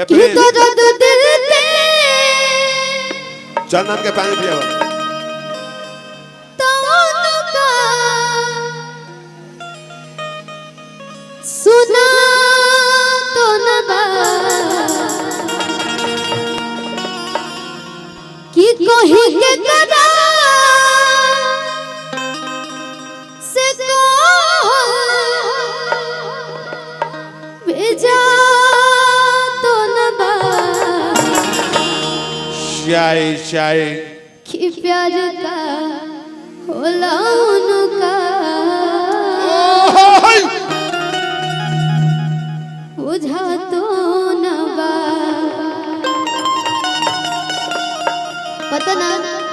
अप्रैल चंदन के पानी पिया सुना तो नबा कि कहीं के कदा से को भेजा तो नबा शाय शाय कि प्यार का होला उनका बुझा तो नबा। पता ना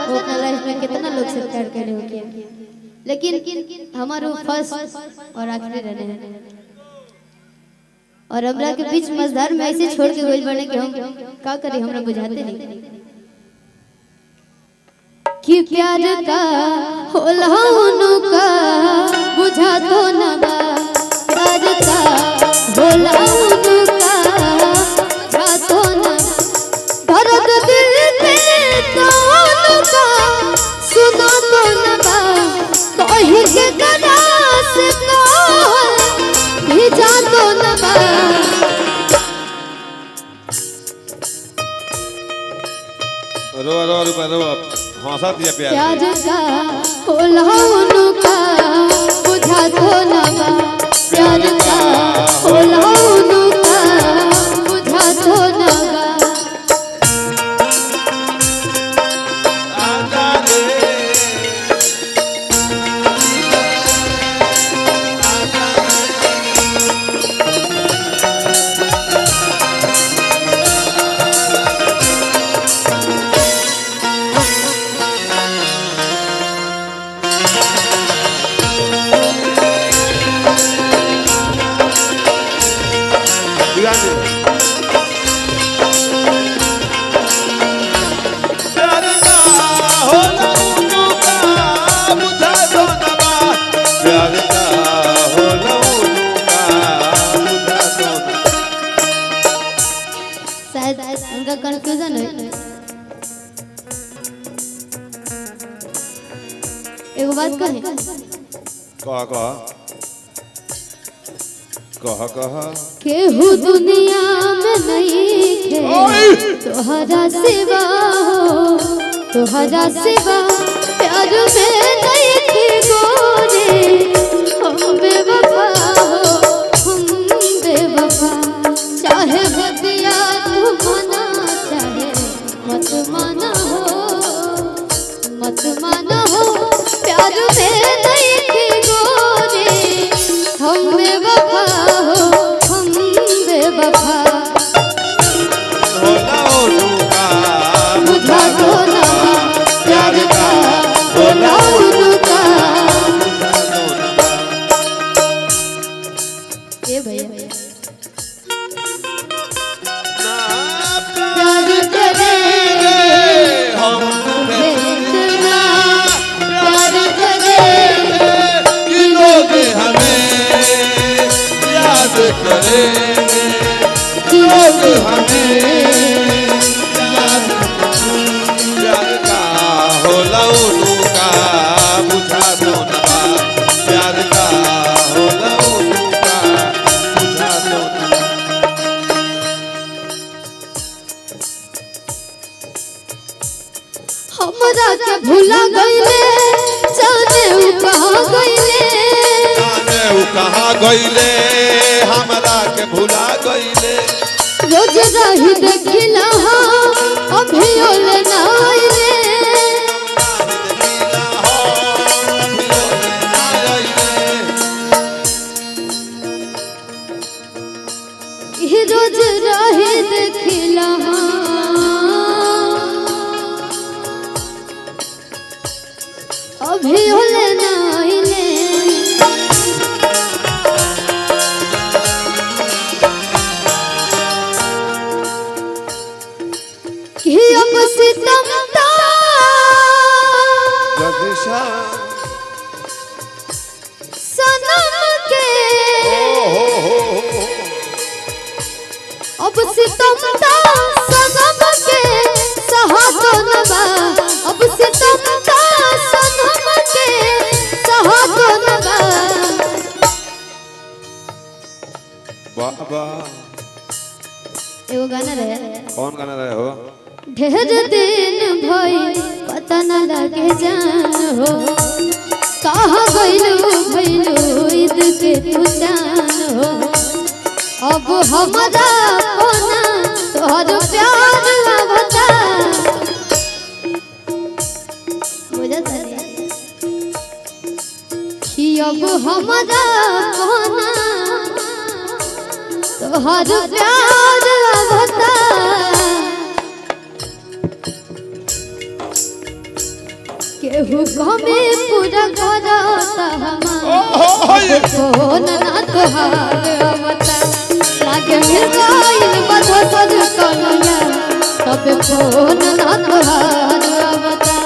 वो अपना लाइफ में कितना लोग से प्यार करे हो किया, लेकिन हमारो फर्स्ट और आखिरी रहने और हमरा के बीच मझधार में ऐसे छोड़ के गोल बने के हम का करे हमरा बुझाते नहीं कि प्यार का होला उनका बुझा तो नबा। प्यार का होला उनका बुझा तो नबा। दर्द दिल में तो उनका सुनो तो नबा। कहीं के कदा से भेजा तो नबा। रो रो रो रो हंसा दिया प्यार का होला उनका बुझा तो नबा। प्यार का होला उनका बुझा तो नबा। उनका कंफ्यूजन है। एगो बात कहे कह केहू दुनिया में नहीं थे तोहरा सिवा हो। तोहरा सिवा प्यार में नहीं थे गोरे। हम बेवफा हो हम बेवफा। चाहे बतिया तू मना चाहे मत माना हो मत माना हो। प्यार में नहीं थे गोरे। हम बेवफा हो हम बेवफा। होला उनका बुझा तो नबा। प्यार का होला उनका। ये भैया प्यार करेंगे हम बेतना। प्यार करेंगे कि लोग हमें याद करेंगे। लोग हमें याद प्यार का होला उनका बुझा दो नबा। प्यार का होला उनका बुझा दो नबा। हमरा के भुला गईले जाने उ कहाँ गईले। जाने उ कहाँ गईले हमरा के भुला गईले। रोज रही देखिला अभी ओले ना आइले। रोज रही देखिला अभी ओले ना आइले। कि अब सितम सनम के अब सितम ता सनम के सहातो नबा अब सितम ता सनम के सहातो नबा बाबा एगो गाना रहे कौन गाना रहे हो ढेर दिन भई पता न लगे जान हो कहाँ गइलू भइलू ईद के तू जान हो अब हमरा कोना तोहर प्यार बता बुझत है कि अब हमरा कोना तोहर प्यार बता केहू कमे पूरा करता हमार फोन ना तोहार बता लागे मिल गइल बदसर कलया तब फोन ना तोहार बता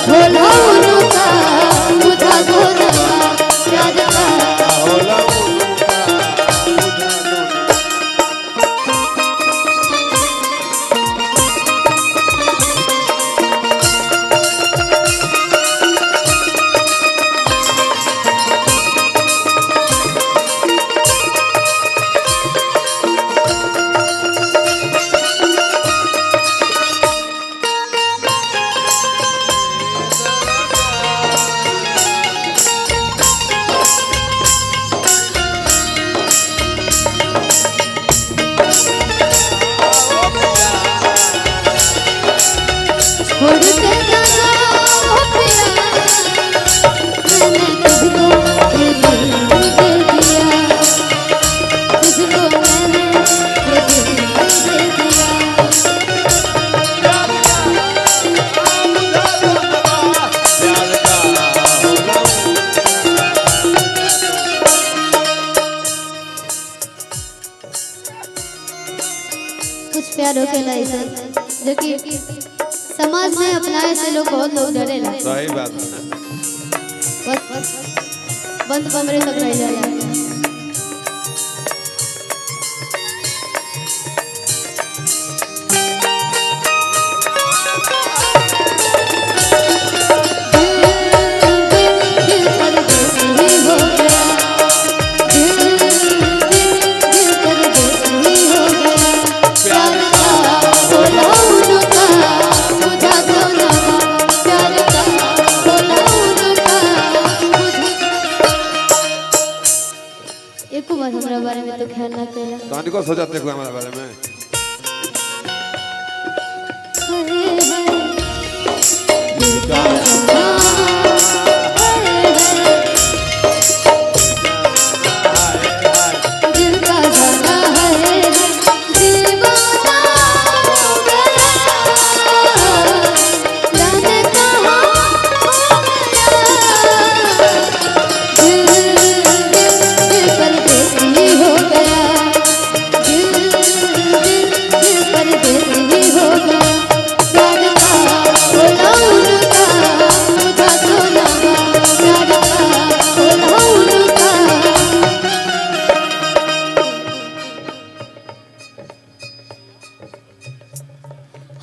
होला उनका बुझा गोरा प्यार का होला प्यार होकेला ऐसा जो कि समाज में अपनाए से लोग बहुत लोग डरेला सही बात है बस बंद कमरे तक रह जाला हमरा बारे में तो ख्याल ना केला तानी को सोचते को हमारे बारे में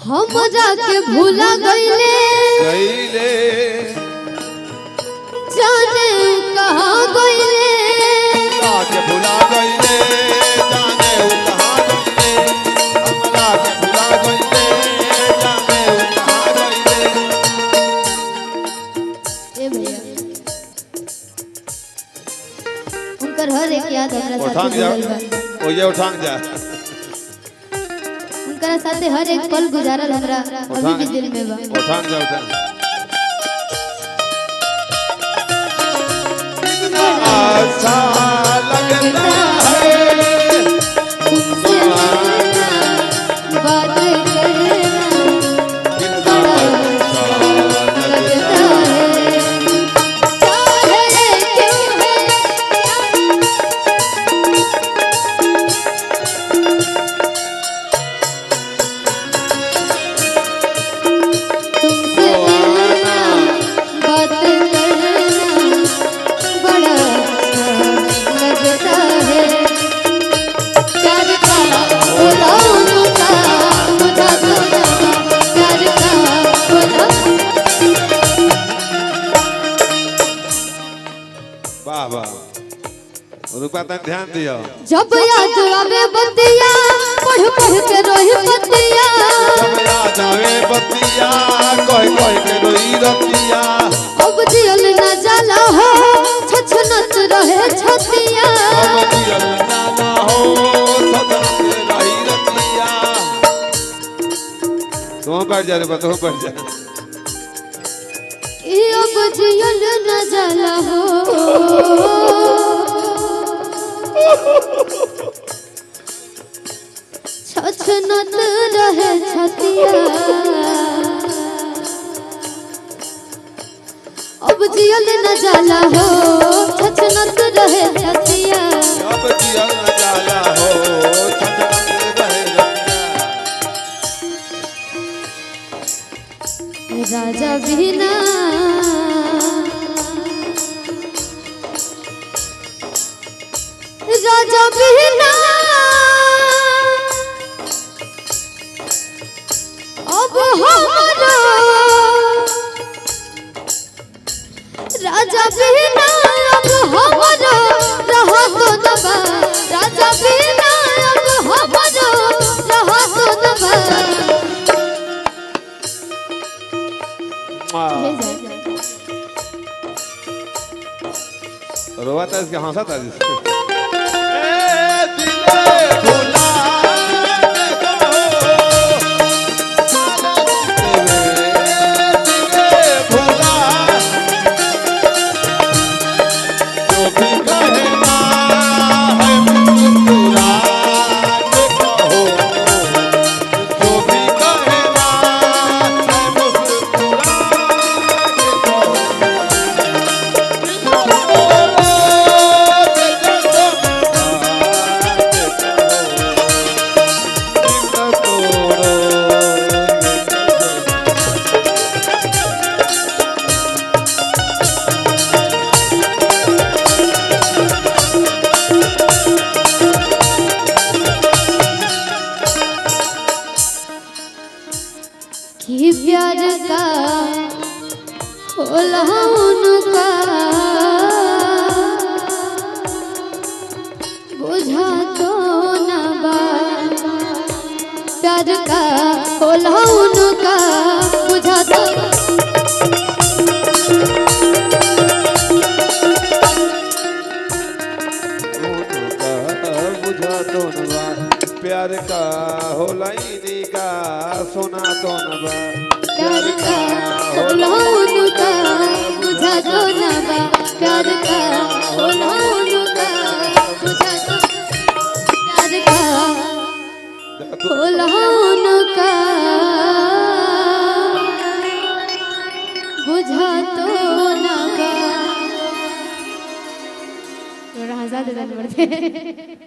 हम जाके भूला गइले जाने कहाँ गइले जाके भूला गइले जाने कहाँ गइले हमरा के भूला गइले जाने कहाँ गइले ए भैया उनकर हर एक याद हमरा साथ जुड़ल बा ओए उठांग जा उनकरा साथे हर एक पल गुजारल हमरा अभी भी दिल में बा उठांग जा उठांग अच्छा लगता है तुमसे बात करना बड़ा अच्छा लगता है बात ध्यान दियो। जब याद आवे बतिया पढ़ पढ़ के रोई बतिया, जब याद आवे बतिया कह कह के रोई रतिया। अब जियल न जाला हो छछनत रहे छतिया, अब जियल ना हो छछनत रही रतिया। तुम बैठ जा रे बा, तुम बैठ जा। अब जियल न जाला हो छछनत रहे छतिया, अब जियल न जाला हो छछनत रहे छतिया। अब जियल न जाला हो छछनत रहे रतिया। राजा बिना राजा बिना अब हमारा राजा बिना अब हमारा रहा तो दबा, राजा बिना अब हमारा रहा तो दबा। रोवा था इसके हंसा था जिसके। कि प्यार का होला उनका बुझा तो न बा, प्यार का होला उनका बुझा तो बुझा तो नवा, प्यार का होला इन्हीं का सोना तो नवा। प्यार का होला उनका बुझा तो न बा, प्यार का होला उनका बुझा तो, प्यार का होला उनका बुझा तो न बा। थोड़ा हंसा देना पड़ते